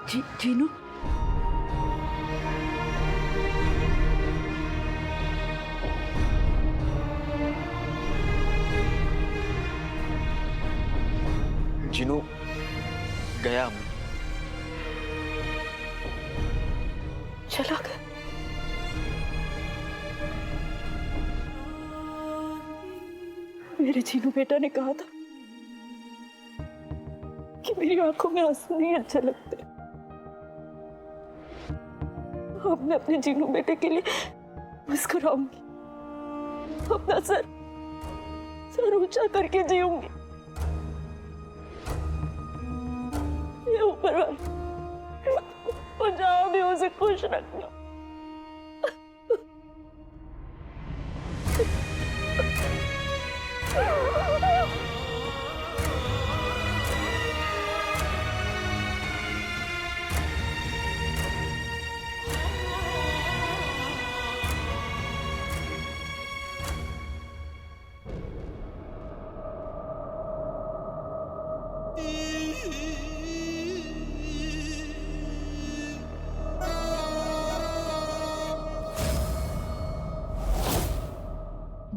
जीनू, जीनू गया। चला गया। मेरे जीनू बेटा ने कहा था कि मेरी आंखों में आंसू नहीं अच्छे लगते। अब मैं अपने जीनू बेटे के लिए मुस्कुराऊंगी, अपना सर ऊंचा करके जीऊंगी। ये ऊपर वाला वो जहां भी उसे खुश रखना।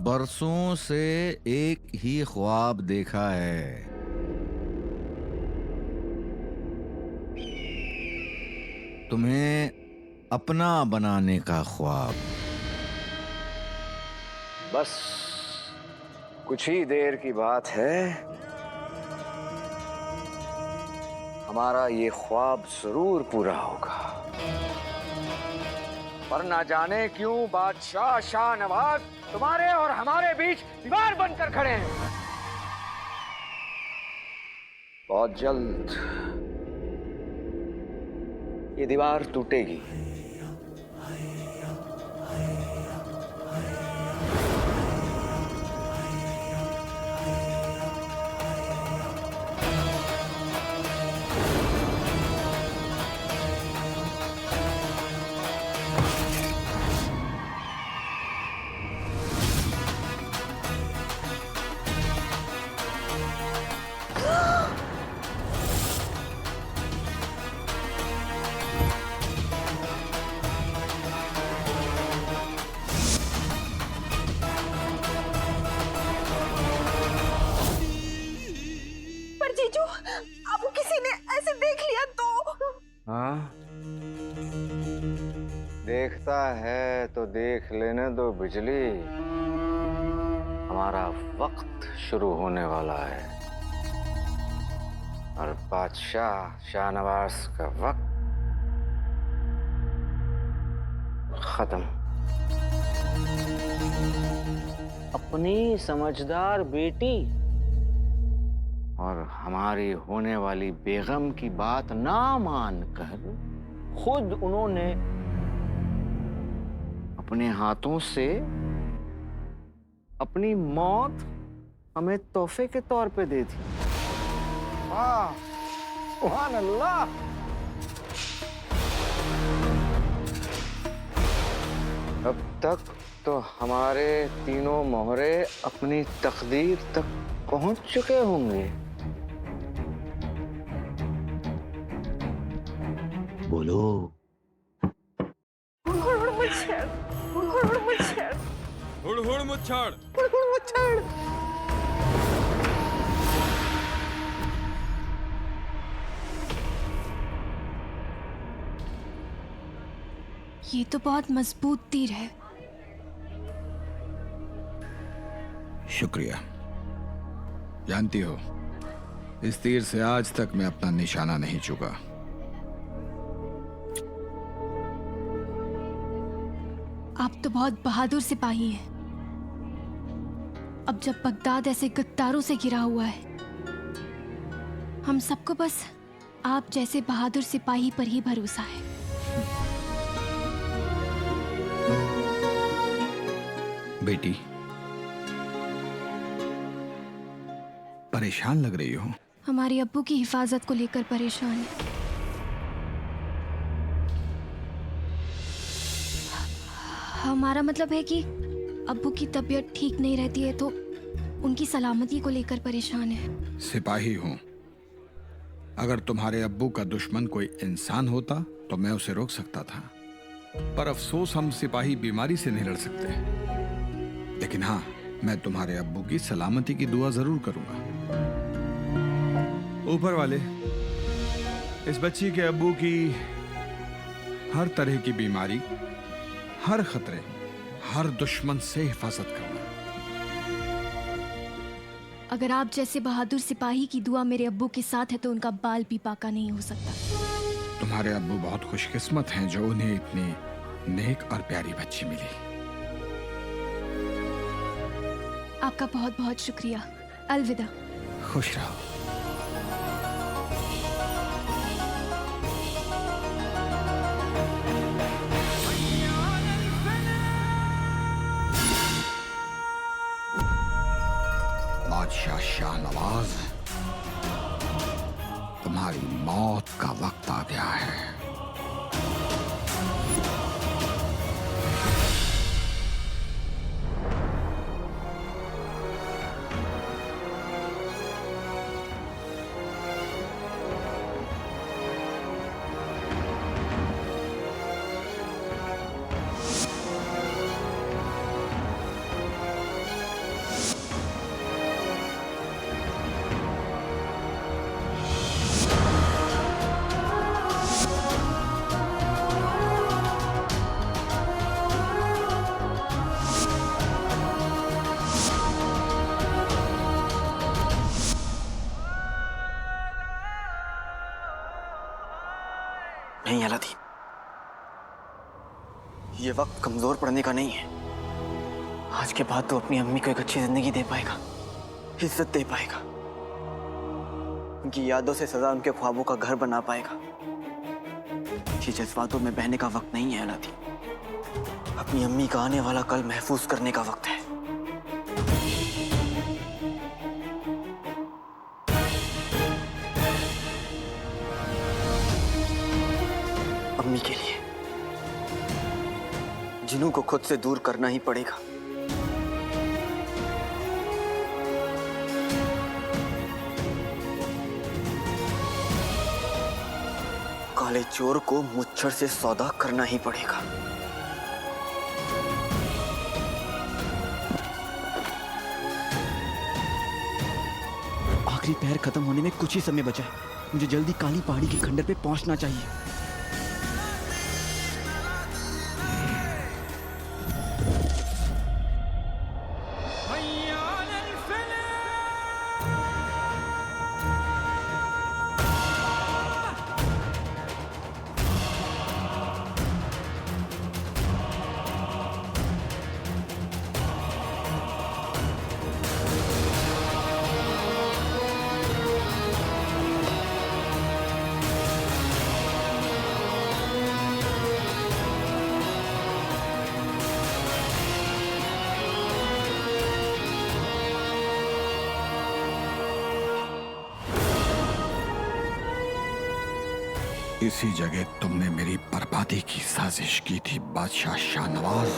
बरसों से एक ही ख्वाब देखा है, तुम्हें अपना बनाने का ख्वाब। बस कुछ ही देर की बात है, हमारा ये ख्वाब जरूर पूरा होगा। पर ना जाने क्यों बादशाह शाहनवाज तुम्हारे और हमारे बीच दीवार बनकर खड़े हैं। बहुत जल्द ये दीवार टूटेगी। जीजू, आपको किसी ने ऐसे देख लिया तो? हाँ, देखता है तो देख लेने दो बिजली। हमारा वक्त शुरू होने वाला है और बादशाह शाहनवाज का वक्त खत्म। अपनी समझदार बेटी और हमारी होने वाली बेगम की बात ना मानकर खुद उन्होंने अपने हाथों से अपनी मौत हमें तोहफे के तौर पे दे दी। वाह, सुभान अल्लाह। अब तक तो हमारे तीनों मोहरे अपनी तकदीर तक पहुंच चुके होंगे। बोलो। हुड़ मुच्छड़, हुड़ मुच्छड़, हुड़ मुच्छड़, हुड़ मुच्छड़। ये तो बहुत मजबूत तीर है। शुक्रिया। जानती हो, इस तीर से आज तक मैं अपना निशाना नहीं चुका। आप तो बहुत बहादुर सिपाही हैं। अब जब बगदाद ऐसे गद्दारों से घिरा हुआ है, हम सबको बस आप जैसे बहादुर सिपाही पर ही भरोसा है। बेटी, परेशान लग रही हो। हमारे अब्बू की हिफाजत को लेकर परेशान है। हमारा मतलब है कि अब्बू की तबीयत ठीक नहीं रहती है तो उनकी सलामती को लेकर परेशान है। सिपाही हूं, अगर तुम्हारे अब्बू का दुश्मन कोई इंसान होता तो मैं उसे रोक सकता था, पर अफसोस हम सिपाही बीमारी से नहीं लड़ सकते। लेकिन हाँ, मैं तुम्हारे अब्बू की सलामती की दुआ जरूर करूंगा। ऊपर वाले इस बच्ची के अब्बू की हर तरह की बीमारी, हर खतरे, हर दुश्मन से हिफाजत करना। अगर आप जैसे बहादुर सिपाही की दुआ मेरे अब्बू के साथ है तो उनका बाल भी पाका नहीं हो सकता। तुम्हारे अब्बू बहुत खुशकिस्मत हैं जो उन्हें इतनी नेक और प्यारी बच्ची मिली। आपका बहुत बहुत शुक्रिया। अलविदा। खुश रहो। बादशाह शाहनवाज, तुम्हारी मौत का वक्त आ गया है। नहीं अलादीन, ये वक्त कमजोर पड़ने का नहीं है। आज के बाद तो अपनी अम्मी को एक अच्छी जिंदगी दे पाएगा, इज्जत दे पाएगा, उनकी यादों से सजा उनके ख्वाबों का घर बना पाएगा। ये जज्बातों में बहने का वक्त नहीं है अलादीन, अपनी अम्मी का आने वाला कल महफूज करने का वक्त है। अम्मी के लिए जिन्हों को खुद से दूर करना ही पड़ेगा। काले चोर को मुच्छर से सौदा करना ही पड़ेगा। आखिरी पैर खत्म होने में कुछ ही समय बचा है। मुझे जल्दी काली पहाड़ी के खंडर पे पहुंचना चाहिए। इसी जगह तुमने मेरी बर्बादी की साजिश की थी बादशाह शाहनवाज।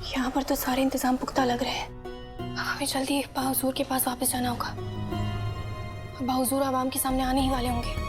यहाँ पर तो सारे इंतजाम पुख्ता लग रहे हैं। हमें जल्दी बाहुजूर के पास वापस जाना होगा। बाहुजूर आवाम के सामने आने ही वाले होंगे।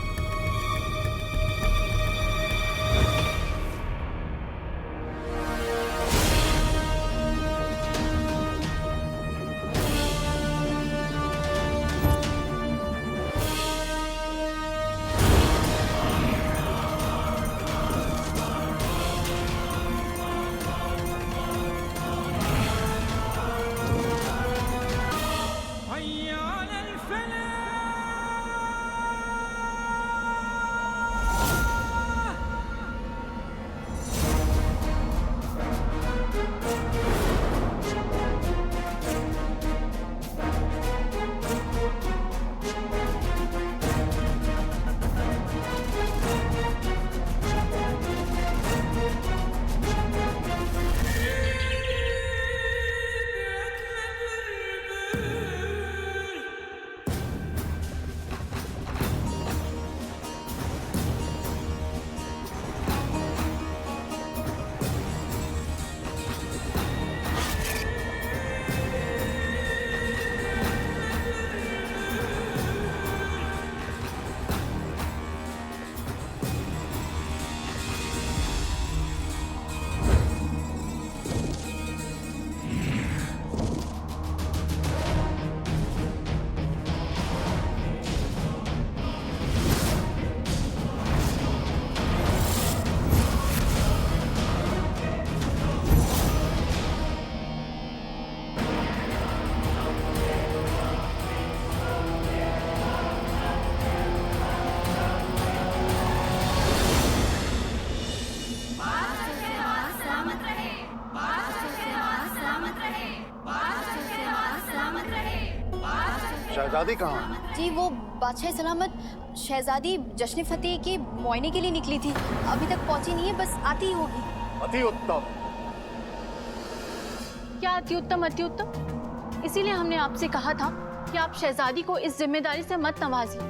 शहजादी कहाँ? जी वो बादशाह सलामत शहजादी जश्न फतेह के मुआयने के लिए निकली थी, अभी तक पहुंची नहीं है, बस आती ही होगी। अति उत्तम। क्या अति उत्तम अति उत्तम? इसीलिए हमने आपसे कहा था कि आप शहजादी को इस जिम्मेदारी से मत नवाजिए।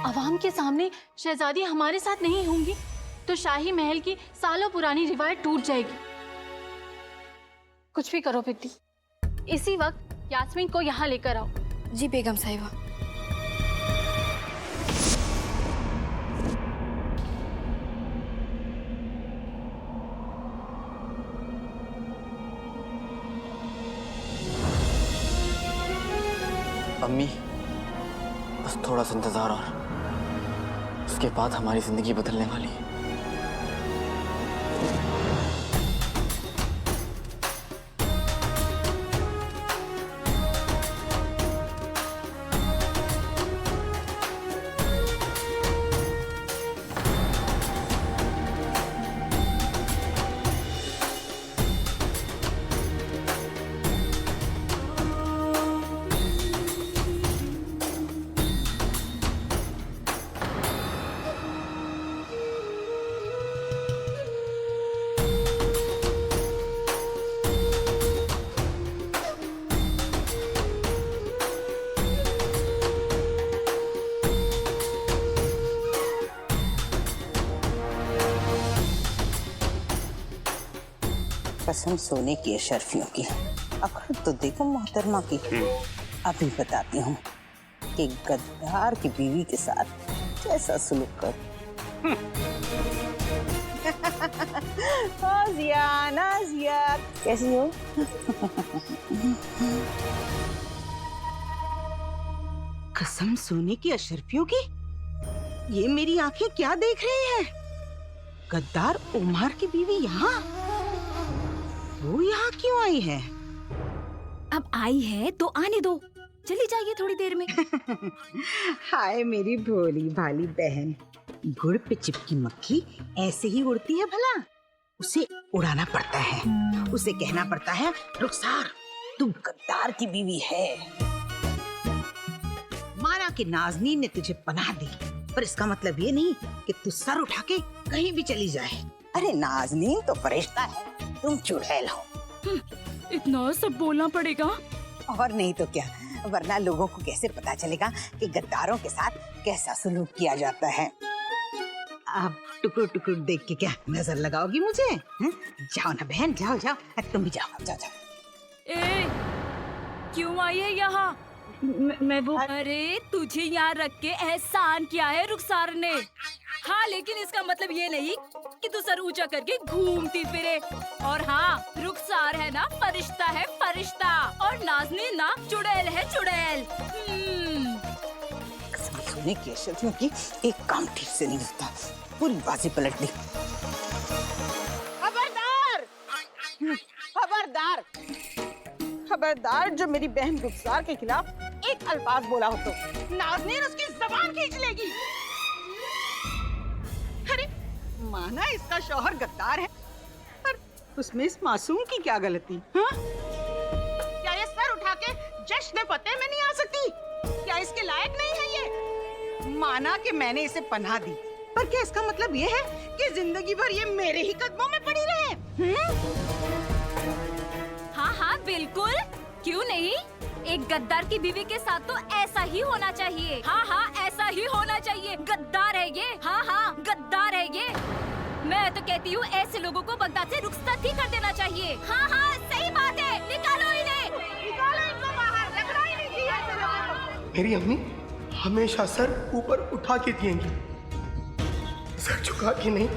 अवाम के सामने शहजादी हमारे साथ नहीं होंगी तो शाही महल की सालों पुरानी रिवायत टूट जाएगी। कुछ भी करो बिट्टी, इसी वक्त यास्मीन को यहाँ लेकर आओ। जी बेगम साहिबा। अम्मी, बस थोड़ा सा इंतजार और उसके बाद हमारी जिंदगी बदलने वाली है। कसम सोने की है शर्फियों की, अखर तो देखो मोहतरमा की। अभी बताती हूँ कि गद्दार की बीवी के साथ कैसा सलूक कर। नाज़िया, नाज़िया, कैसी हो? कसम सोने की अशरफियों की, ये मेरी आंखें क्या देख रही हैं? गद्दार उमर की बीवी यहाँ? वो यहाँ क्यों आई है? अब आई है तो आने दो, चली जाइए थोड़ी देर में। हाय मेरी भोली भाली बहन, गुड़ पे चिपकी मक्खी ऐसे ही उड़ती है भला? उसे उड़ाना पड़ता है, उसे कहना पड़ता है रुखसार तू गद्दार की बीवी है। माना कि नाज़नीन ने तुझे पनाह दी, पर इसका मतलब ये नहीं कि तू सर उठा के कहीं भी चली जाए। अरे नाज़नीन तो फरिश्ता है, तुम चुड़ैल हो। इतना सब बोलना पड़ेगा? और नहीं तो क्या, वरना लोगों को कैसे पता चलेगा कि गद्दारों के साथ कैसा सलूक किया जाता है। आप टुकुर टुकुर देख के क्या नजर लगाओगी मुझे? जाओ ना बहन, जाओ जाओ, तुम भी जाओ, जाओ जाओ। ए, क्यों आई है यहाँ? मैं वो। अरे तुझे यहाँ रख के एहसान किया है रुखसार ने। हाँ, लेकिन इसका मतलब ये नहीं कि तू सर ऊंचा करके घूमती फिरे। और हाँ, रुखसार है ना फरिश्ता है फरिश्ता, और नाज़नीन ना चुड़ैल है चुड़ैल। सोने की अशरफियों की एक काम ठीक से नहीं होता, पूरी बाजी पलट दी। खबरदार, खबरदार, खबरदार, जो मेरी बहन रुखसार के खिलाफ एक अल्फाज बोला हो तो नाज़नीन उसकी ज़बान खींच लेगी। अरे माना इसका शौहर गद्दार है, पर उसमें इस मासूम की क्या गलती? हाँ? क्या ये सर उठा के जश्न फतेह में नहीं आ सकती? क्या इसके लायक नहीं है ये? माना कि मैंने इसे पनाह दी, पर क्या इसका मतलब ये है कि जिंदगी भर ये मेरे ही कदमों में पड़ी रहे? हाँ हाँ बिल्कुल, क्यों नहीं? एक गद्दार की बीवी के साथ तो ऐसा ही होना चाहिए। हाँ हाँ, ऐसा ही होना चाहिए। गद्दार है ये, हाँ हाँ गद्दार है ये। मैं तो कहती हूँ ऐसे लोगों को बगदाद से रुखसत ही कर देना चाहिए। हाँ हाँ सही बात है, निकालो इन्हें, निकालो इनको बाहर, रखना ही नहीं चाहिए ऐसे लोगों को। मेरी अम्मी हमेशा सर ऊपर उठा के दिएंगी, सर झुका के नहीं।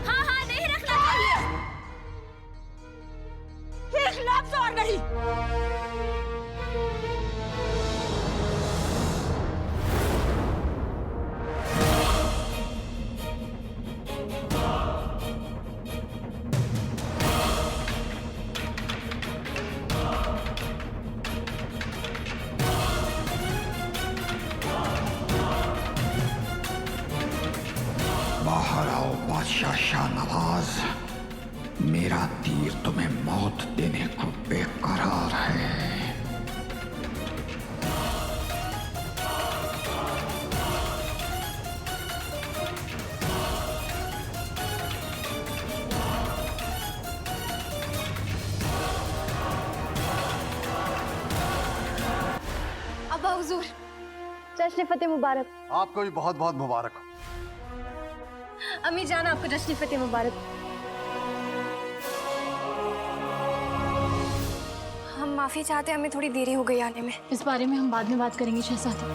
हाँ हाँ नहीं रखना चाहिए, एक लफ्ज़ और नहीं। बाहर आओ बादशाह शाहनवाज, मेरा तीर तुम्हें मौत देने को बेकरार है। अब्बा हुजूर, जश्न फतेह मुबारक। आपको भी बहुत बहुत मुबारक हो। अम्मी जान, आपको जश्न फतेह मुबारक। हम माफी चाहते हैं, हमें थोड़ी देरी हो गई आने में। इस बारे में हम बाद में बात करेंगे शहजादी।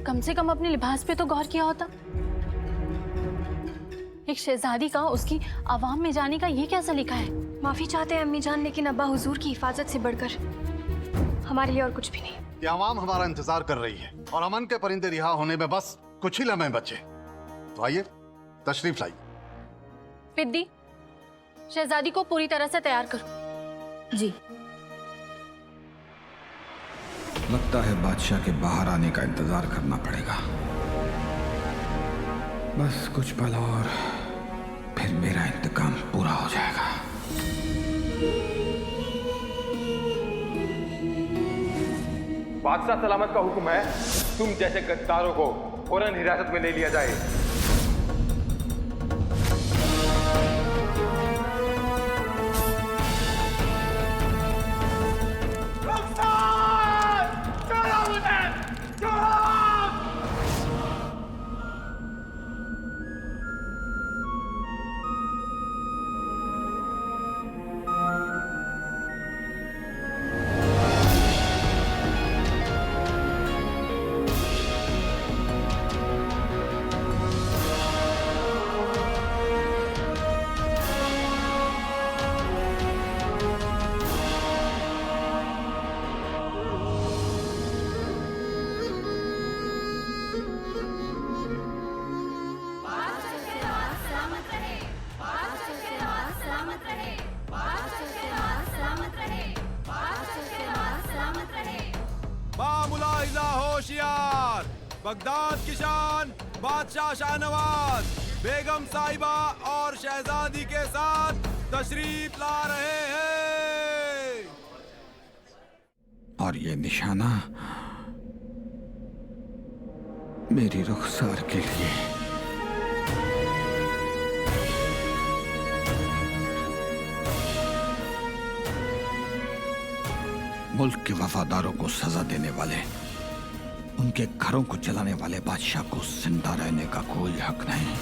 कम से कम अपने लिबास पे तो गौर किया होता। एक शहजादी का उसकी आवाम में जाने का ये क्या सलीका है? माफी चाहते हैं अम्मी जान, लेकिन अब्बा हुजूर की हिफाजत से बढ़कर हमारे लिए और कुछ भी नहीं। ये आवाम हमारा इंतजार कर रही है और अमन के परिंदे रिहा होने में बस कुछ ही लम्हे बचे। तो आइए, तशरीफ लाइए। पिद्दी, शहजादी को पूरी तरह से तैयार करो। जी। लगता है बादशाह के बाहर आने का इंतजार करना पड़ेगा। बस कुछ पल और फिर मेरा इंतकाम पूरा हो जाएगा। बादशाह सलामत का हुक्म है, तुम जैसे गद्दारों को फौरन हिरासत में ले लिया जाए। होशियार, बगदाद की शान बादशाह शाहनवाज बेगम साहिबा और शहजादी के साथ तशरीफ ला रहे हैं। और ये निशाना मेरी रुखसार के लिए। मुल्क के वफादारों को सजा देने वाले, उनके घरों को जलाने वाले बादशाह को जिंदा रहने का कोई हक नहीं।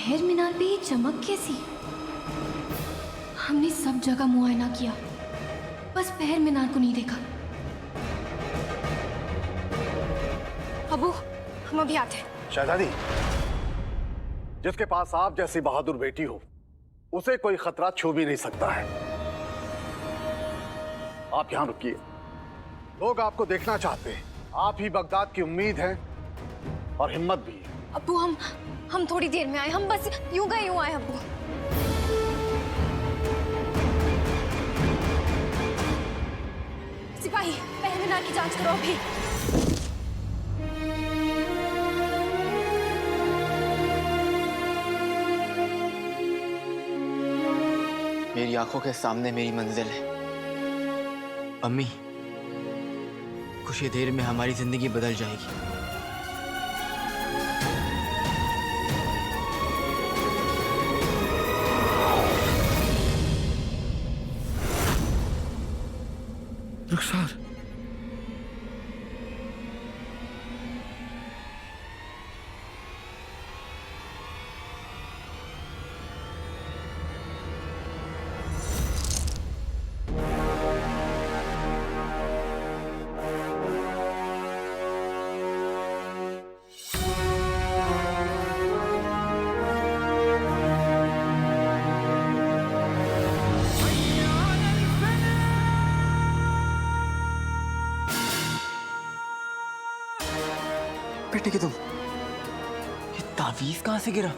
शहर मीनार पे ये चमक कैसी? हमने सब जगह मुआयना किया, बस पहर मीनार को नहीं देखा। अबू, हम अभी आते हैं। शहजादी, जिसके पास आप जैसी बहादुर बेटी हो, उसे कोई खतरा छू भी नहीं सकता है। आप यहाँ रुकिए, लोग आपको देखना चाहते हैं। आप ही बगदाद की उम्मीद हैं और हिम्मत भी है। अबू, हम थोड़ी देर में आए, हम बस यूं गए यूं आए। अबू, सिपाही, पहले मीनार की जांच करो अभी। मेरी आंखों के सामने मेरी मंजिल है। अम्मी, कुछ ही देर में हमारी जिंदगी बदल जाएगी। रुखसार, बेटे कि तुम, ये तावीज कहां से गिरा?